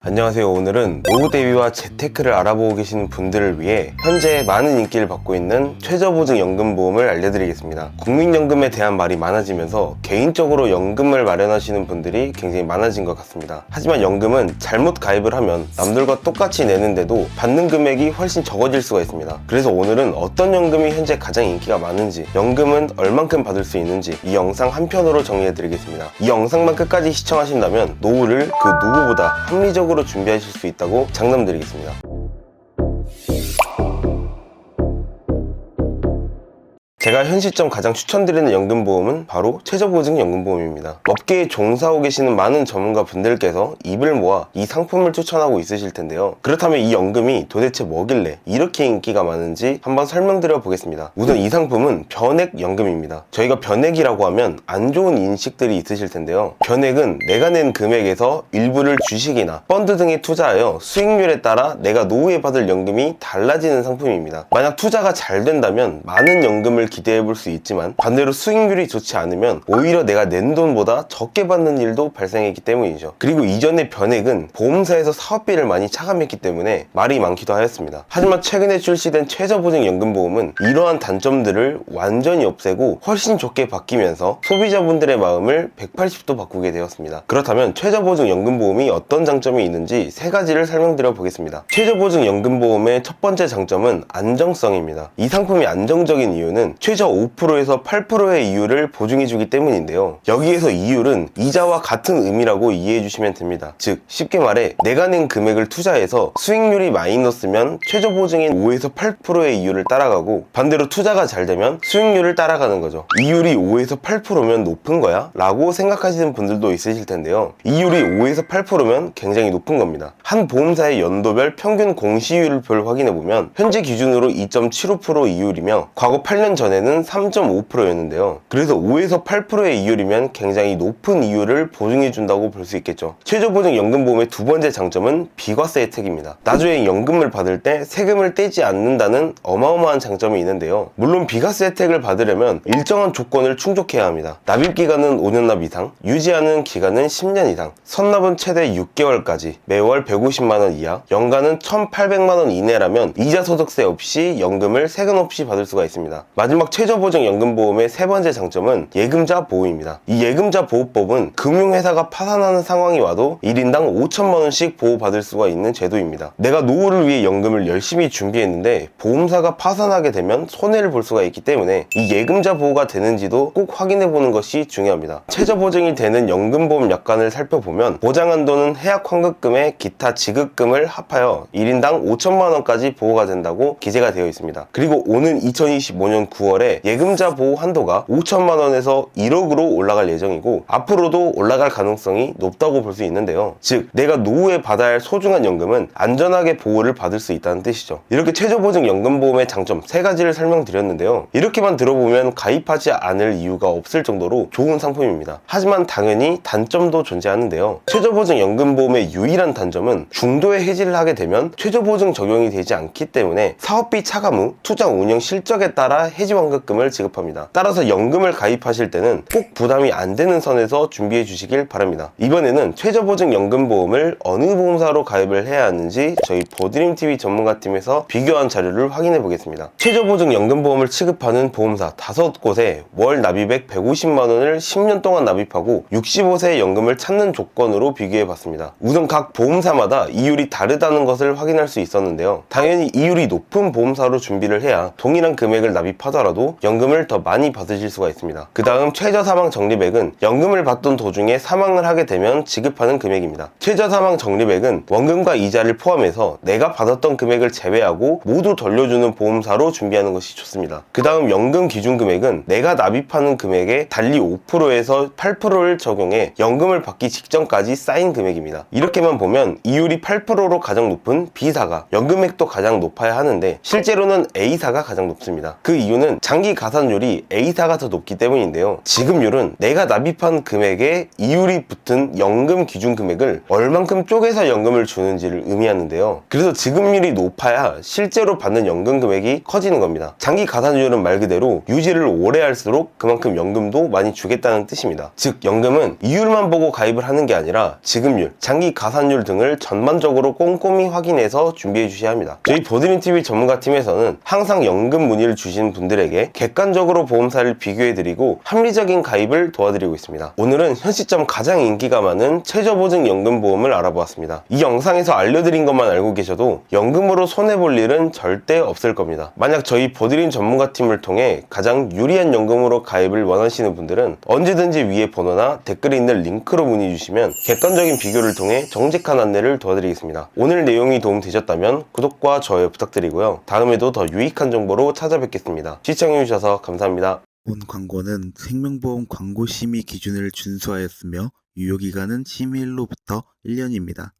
안녕하세요. 오늘은 노후 대비와 재테크를 알아보고 계시는 분들을 위해 현재 많은 인기를 받고 있는 최저보증연금보험을 알려드리겠습니다. 국민연금에 대한 말이 많아지면서 개인적으로 연금을 마련하시는 분들이 굉장히 많아진 것 같습니다. 하지만 연금은 잘못 가입을 하면 남들과 똑같이 내는데도 받는 금액이 훨씬 적어질 수가 있습니다. 그래서 오늘은 어떤 연금이 현재 가장 인기가 많은지, 연금은 얼만큼 받을 수 있는지 이 영상 한 편으로 정리해드리겠습니다. 이 영상만 끝까지 시청하신다면 노후를 그 누구보다 합리적으로 준비하실 수 있다고 장담드리겠습니다. 제가 현 시점 가장 추천드리는 연금보험은 바로 최저보증연금보험입니다. 업계에 종사하고 계시는 많은 전문가 분들께서 입을 모아 이 상품을 추천하고 있으실 텐데요. 그렇다면 이 연금이 도대체 뭐길래 이렇게 인기가 많은지 한번 설명드려 보겠습니다. 우선 이 상품은 변액연금입니다. 저희가 변액이라고 하면 안 좋은 인식들이 있으실 텐데요. 변액은 내가 낸 금액에서 일부를 주식이나 펀드 등에 투자하여 수익률에 따라 내가 노후에 받을 연금이 달라지는 상품입니다. 만약 투자가 잘 된다면 많은 연금을 기대해 볼 수 있지만 반대로 수익률이 좋지 않으면 오히려 내가 낸 돈보다 적게 받는 일도 발생했기 때문이죠. 그리고 이전의 변액은 보험사에서 사업비를 많이 차감했기 때문에 말이 많기도 하였습니다. 하지만 최근에 출시된 최저보증연금보험은 이러한 단점들을 완전히 없애고 훨씬 좋게 바뀌면서 소비자분들의 마음을 180도 바꾸게 되었습니다. 그렇다면 최저보증연금보험이 어떤 장점이 있는지 세 가지를 설명드려 보겠습니다. 최저보증연금보험의 첫 번째 장점은 안정성입니다. 이 상품이 안정적인 이유는 최저 5%에서 8%의 이율을 보증해주기 때문인데요. 여기에서 이율은 이자와 같은 의미라고 이해해 주시면 됩니다. 즉 쉽게 말해 내가 낸 금액을 투자해서 수익률이 마이너스면 최저보증인 5에서 8%의 이율을 따라가고 반대로 투자가 잘 되면 수익률을 따라가는 거죠. 이율이 5에서 8%면 높은 거야? 라고 생각하시는 분들도 있으실 텐데요. 이율이 5에서 8%면 굉장히 높은 겁니다. 한 보험사의 연도별 평균 공시이율을 확인해보면 현재 기준으로 2.75% 이율이며 과거 8년 전에는 3.5%였는데요. 그래서 5에서 8%의 이율이면 굉장히 높은 이율을 보증해준다고 볼 수 있겠죠. 최저보증연금보험의 두 번째 장점은 비과세 혜택입니다. 나중에 연금을 받을 때 세금을 떼지 않는다는 어마어마한 장점이 있는데요. 물론 비과세 혜택을 받으려면 일정한 조건을 충족해야 합니다. 납입기간은 5년 납 이상, 유지하는 기간은 10년 이상, 선납은 최대 6개월까지, 매월 150만원 이하, 연간은 1,800만원 이내라면 이자소득세 없이 연금을 세금 없이 받을 수가 있습니다. 마지막 최저보증연금보험의 세 번째 장점은 예금자 보호입니다. 이 예금자 보호법은 금융회사가 파산하는 상황이 와도 1인당 5천만원씩 보호받을 수가 있는 제도입니다. 내가 노후를 위해 연금을 열심히 준비했는데 보험사가 파산하게 되면 손해를 볼 수가 있기 때문에 이 예금자 보호가 되는지도 꼭 확인해보는 것이 중요합니다. 최저보증이 되는 연금보험 약관을 살펴보면 보장한도는 해약환급금에 기타 지급금을 합하여 1인당 5천만원까지 보호가 된다고 기재가 되어 있습니다. 그리고 오는 2025년 9월에 예금자 보호 한도가 5천만원에서 1억으로 올라갈 예정이고 앞으로도 올라갈 가능성이 높다고 볼 수 있는데요. 즉 내가 노후에 받아야 할 소중한 연금은 안전하게 보호를 받을 수 있다는 뜻이죠. 이렇게 최저보증연금보험의 장점 세 가지를 설명드렸는데요. 이렇게만 들어보면 가입하지 않을 이유가 없을 정도로 좋은 상품입니다. 하지만 당연히 단점도 존재하는데요. 최저보증연금보험의 유일한 단점은 중도에 해지를 하게 되면 최저보증 적용이 되지 않기 때문에 사업비 차감 후 투자 운영 실적에 따라 해지환급금을 지급합니다. 따라서 연금을 가입하실 때는 꼭 부담이 안 되는 선에서 준비해 주시길 바랍니다. 이번에는 최저보증연금보험을 어느 보험사로 가입을 해야 하는지 저희 보드림TV 전문가팀에서 비교한 자료를 확인해 보겠습니다. 최저보증연금보험을 취급하는 보험사 5곳에 월 납입액 150만원을 10년 동안 납입하고 65세 연금을 찾는 조건으로 비교해 봤습니다. 우선 각 보험사마다 이율이 다르다는 것을 확인할 수 있었는데요. 당연히 이율이 높은 보험사로 준비를 해야 동일한 금액을 납입하더라도 연금을 더 많이 받으실 수가 있습니다. 그 다음 최저사망적립액은 연금을 받던 도중에 사망을 하게 되면 지급하는 금액입니다. 최저사망적립액은 원금과 이자를 포함해서 내가 받았던 금액을 제외하고 모두 돌려주는 보험사로 준비하는 것이 좋습니다. 그 다음 연금 기준금액은 내가 납입하는 금액에 달리 5%에서 8%를 적용해 연금을 받기 직전까지 쌓인 금액입니다. 이렇게만 보면 이율이 8%로 가장 높은 B사가 연금액도 가장 높아야 하는데 실제로는 A사가 가장 높습니다. 그 이유는 이유는 장기 가산율이 A사가 더 높기 때문인데요. 지급률은 내가 납입한 금액에 이율이 붙은 연금 기준 금액을 얼만큼 쪼개서 연금을 주는지를 의미하는데요. 그래서 지급률이 높아야 실제로 받는 연금 금액이 커지는 겁니다. 장기 가산율은 말 그대로 유지를 오래 할수록 그만큼 연금도 많이 주겠다는 뜻입니다. 즉 연금은 이율만 보고 가입을 하는 게 아니라 지급률, 장기 가산율 등을 전반적으로 꼼꼼히 확인해서 준비해 주셔야 합니다. 저희 보드림TV 전문가팀에서는 항상 연금 문의를 주신 분들에게 객관적으로 보험사를 비교해드리고 합리적인 가입을 도와드리고 있습니다. 오늘은 현 시점 가장 인기가 많은 최저보증연금보험을 알아보았습니다. 이 영상에서 알려드린 것만 알고 계셔도 연금으로 손해볼 일은 절대 없을 겁니다. 만약 저희 보드림 전문가팀을 통해 가장 유리한 연금으로 가입을 원하시는 분들은 언제든지 위에 번호나 댓글에 있는 링크로 문의 주시면 객관적인 비교를 통해 정직한 안내를 도와드리겠습니다. 오늘 내용이 도움되셨다면 구독과 좋아요 부탁드리고요. 다음에도 더 유익한 정보로 찾아뵙겠습니다. 시청해주셔서 감사합니다. 본 광고는 생명보험 광고 심의 기준을 준수하였으며 유효기간은 심의일로부터 1년입니다.